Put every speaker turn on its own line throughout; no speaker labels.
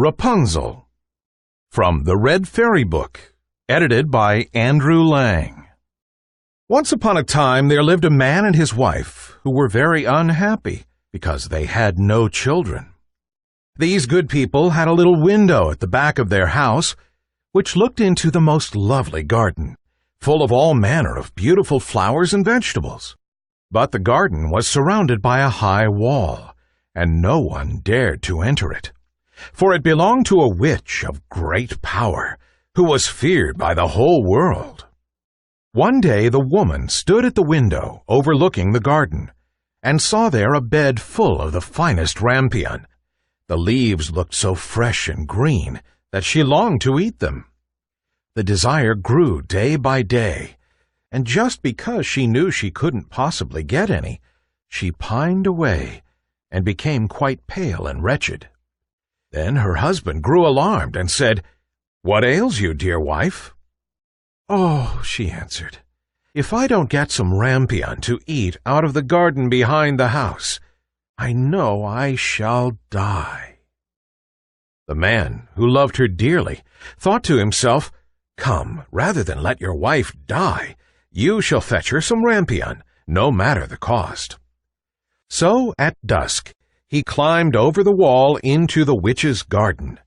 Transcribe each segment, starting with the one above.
Rapunzel, from the Red Fairy Book, edited by Andrew Lang. Once upon a time there lived a man and his wife who were very unhappy because they had no children. These good people had a little window at the back of their house which looked into the most lovely garden, full of all manner of beautiful flowers and vegetables. But the garden was surrounded by a high wall, and no one dared to enter it, for it belonged to a witch of great power, who was feared by the whole world. One day the woman stood at the window overlooking the garden, and saw there a bed full of the finest rampion. The leaves looked so fresh and green that she longed to eat them. The desire grew day by day, and just because she knew she couldn't possibly get any, she pined away and became quite pale and wretched. Then her husband grew alarmed and said, "What ails you, dear wife?" "Oh," she answered, "if I don't get some rampion to eat out of the garden behind the house, I know I shall die." The man, who loved her dearly, thought to himself, "Come, rather than let your wife die, you shall fetch her some rampion, no matter the cost." So at dusk he climbed over the wall into the witch's garden,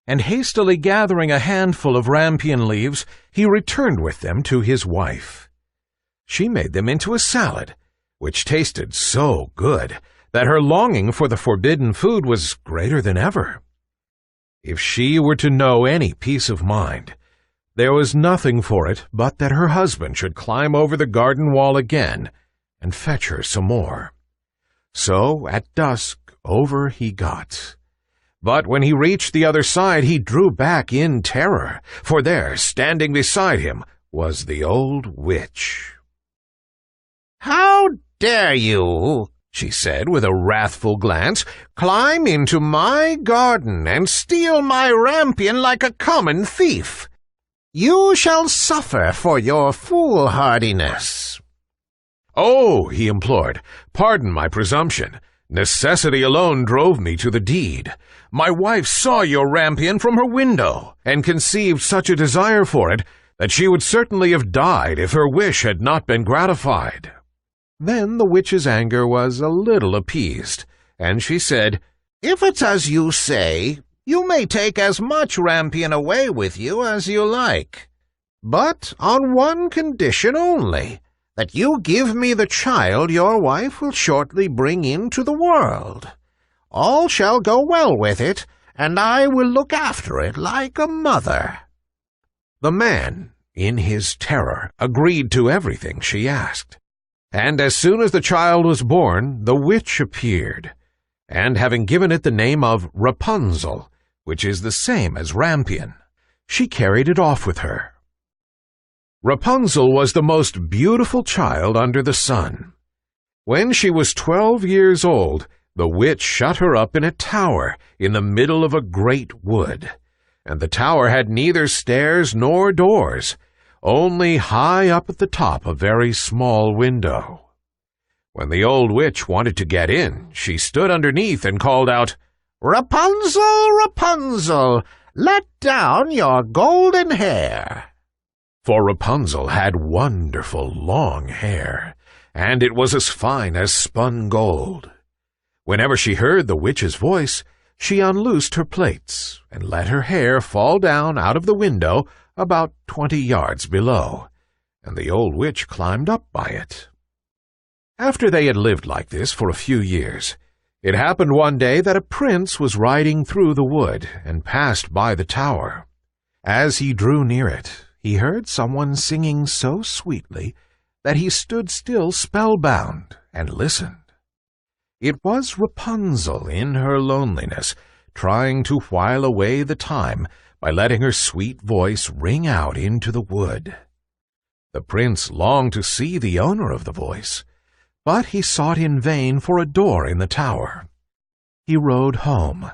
and hastily gathering a handful of rampion leaves, he returned with them to his wife. She made them into a salad, which tasted so good that her longing for the forbidden food was greater than ever. If she were to know any peace of mind, there was nothing for it but that her husband should climb over the garden wall again and fetch her some more. So at dusk over he got. But when he reached the other side, he drew back in terror, for there, standing beside him, was the old witch. "How dare you," she said with a wrathful glance, "climb into my garden and steal my rampion like a common thief? You shall suffer for your foolhardiness." "Oh," he implored, "pardon my presumption. Necessity alone drove me to the deed. My wife saw your rampion from her window, and conceived such a desire for it that she would certainly have died if her wish had not been gratified." Then the witch's anger was a little appeased, and she said, "If it's as you say, you may take as much rampion away with you as you like, but on one condition only, that you give me the child your wife will shortly bring into the world. All shall go well with it, and I will look after it like a mother." The man, in his terror, agreed to everything she asked, and as soon as the child was born, the witch appeared, and having given it the name of Rapunzel, which is the same as rampion, she carried it off with her. Rapunzel was the most beautiful child under the sun. When she was 12 years old, the witch shut her up in a tower in the middle of a great wood, and the tower had neither stairs nor doors, only high up at the top a very small window. When the old witch wanted to get in, she stood underneath and called out, "Rapunzel, Rapunzel, let down your golden hair." For Rapunzel had wonderful long hair, and it was as fine as spun gold. Whenever she heard the witch's voice, she unloosed her plaits and let her hair fall down out of the window about 20 yards below, and the old witch climbed up by it. After they had lived like this for a few years, it happened one day that a prince was riding through the wood and passed by the tower. As he drew near it, he heard someone singing so sweetly that he stood still spellbound and listened. It was Rapunzel in her loneliness, trying to while away the time by letting her sweet voice ring out into the wood. The prince longed to see the owner of the voice, but he sought in vain for a door in the tower. He rode home,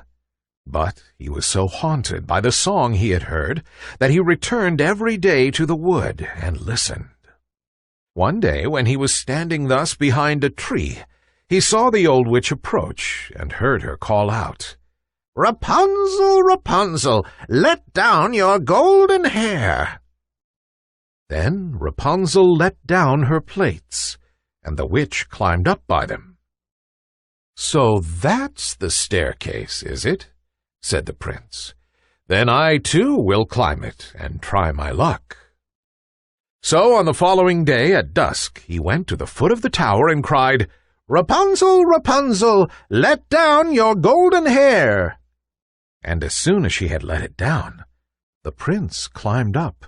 but he was so haunted by the song he had heard that he returned every day to the wood and listened. One day, when he was standing thus behind a tree, he saw the old witch approach and heard her call out,
"Rapunzel, Rapunzel, let down your golden hair."
Then Rapunzel let down her plaits, and the witch climbed up by them. "So that's the staircase, is it?" said the prince. "Then I too will climb it and try my luck." So on the following day at dusk he went to the foot of the tower and cried, "Rapunzel, Rapunzel, let down your golden hair." And as soon as she had let it down, the prince climbed up.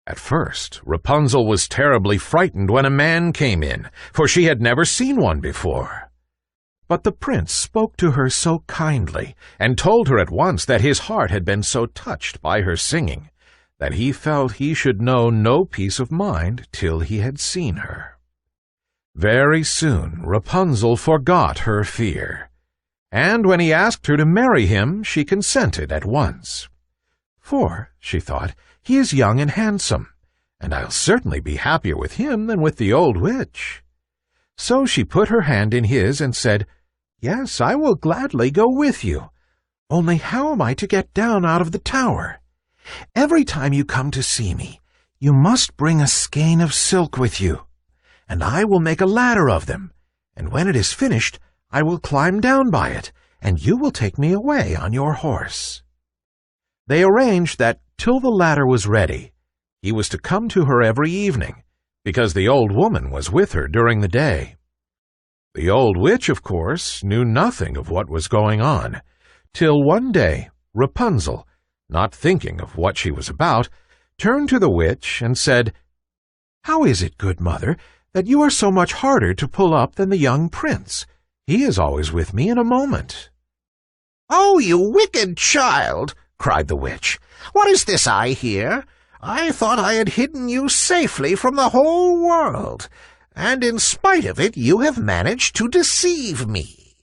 At first, Rapunzel was terribly frightened when a man came in, for she had never seen one before. But the prince spoke to her so kindly, and told her at once that his heart had been so touched by her singing, that he felt he should know no peace of mind till he had seen her. Very soon Rapunzel forgot her fear, and when he asked her to marry him, she consented at once. "For," she thought, "he is young and handsome, and I'll certainly be happier with him than with the old witch." So she put her hand in his and said, "Yes, I will gladly go with you. Only how am I to get down out of the tower? Every time you come to see me, you must bring a skein of silk with you, and I will make a ladder of them, and when it is finished, I will climb down by it, and you will take me away on your horse." They arranged that till the ladder was ready, he was to come to her every evening, because the old woman was with her during the day. The old witch, of course, knew nothing of what was going on, till one day Rapunzel, not thinking of what she was about, turned to the witch and said, "How is it, good mother, that you are so much harder to pull up than the young prince? He is always with me in a moment."
"Oh, you wicked child!" cried the witch. "What is this I hear? I thought I had hidden you safely from the whole world, and in spite of it you have managed to deceive me."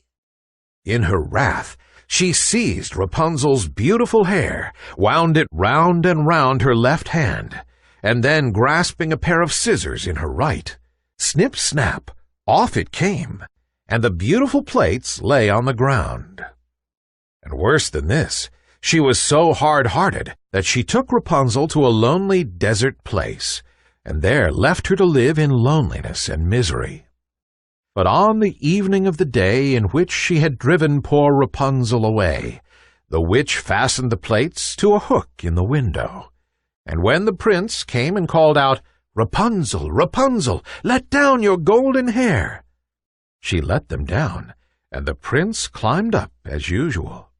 In her wrath, she seized Rapunzel's beautiful hair, wound it round and round her left hand, and then, grasping a pair of scissors in her right, snip, snap, off it came, and the beautiful plaits lay on the ground. And worse than this, she was so hard-hearted that she took Rapunzel to a lonely desert place, and there left her to live in loneliness and misery. But on the evening of the day in which she had driven poor Rapunzel away, the witch fastened the plaits to a hook in the window, and when the prince came and called out, "Rapunzel, Rapunzel, let down your golden hair," she let them down, and the prince climbed up as usual.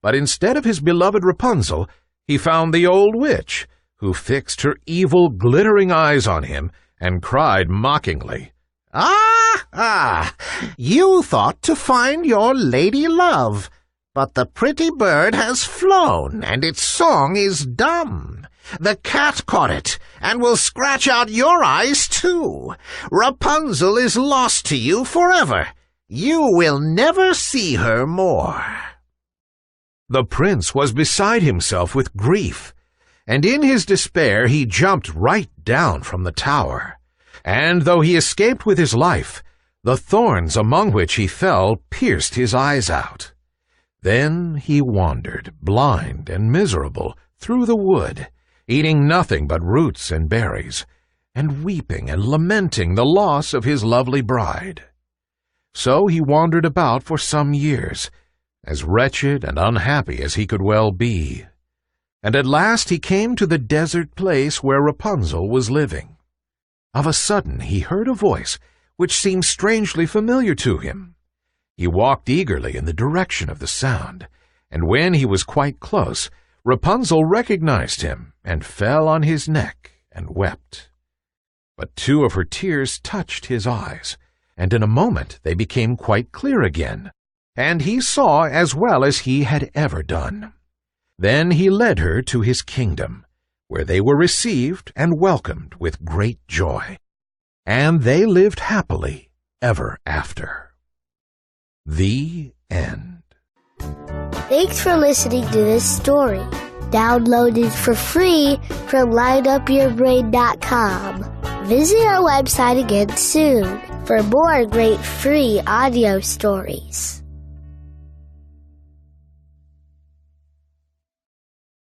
But instead of his beloved Rapunzel, he found the old witch, who fixed her evil, glittering eyes on him and cried mockingly,
Ah! You thought to find your lady love, but the pretty bird has flown, and its song is dumb. The cat caught it, and will scratch out your eyes too. Rapunzel is lost to you forever. You will never see her more."
The prince was beside himself with grief, and in his despair he jumped right down from the tower. And though he escaped with his life, the thorns among which he fell pierced his eyes out. Then he wandered, blind and miserable, through the wood, eating nothing but roots and berries, and weeping and lamenting the loss of his lovely bride. So he wandered about for some years, as wretched and unhappy as he could well be. And at last he came to the desert place where Rapunzel was living. Of a sudden he heard a voice which seemed strangely familiar to him. He walked eagerly in the direction of the sound, and when he was quite close, Rapunzel recognized him and fell on his neck and wept. But two of her tears touched his eyes, and in a moment they became quite clear again, and he saw as well as he had ever done. Then he led her to his kingdom, where they were received and welcomed with great joy, and they lived happily ever after. The end.
Thanks for listening to this story. Download it for free from lineupyourbrain.com. Visit our website again soon for more great free audio stories.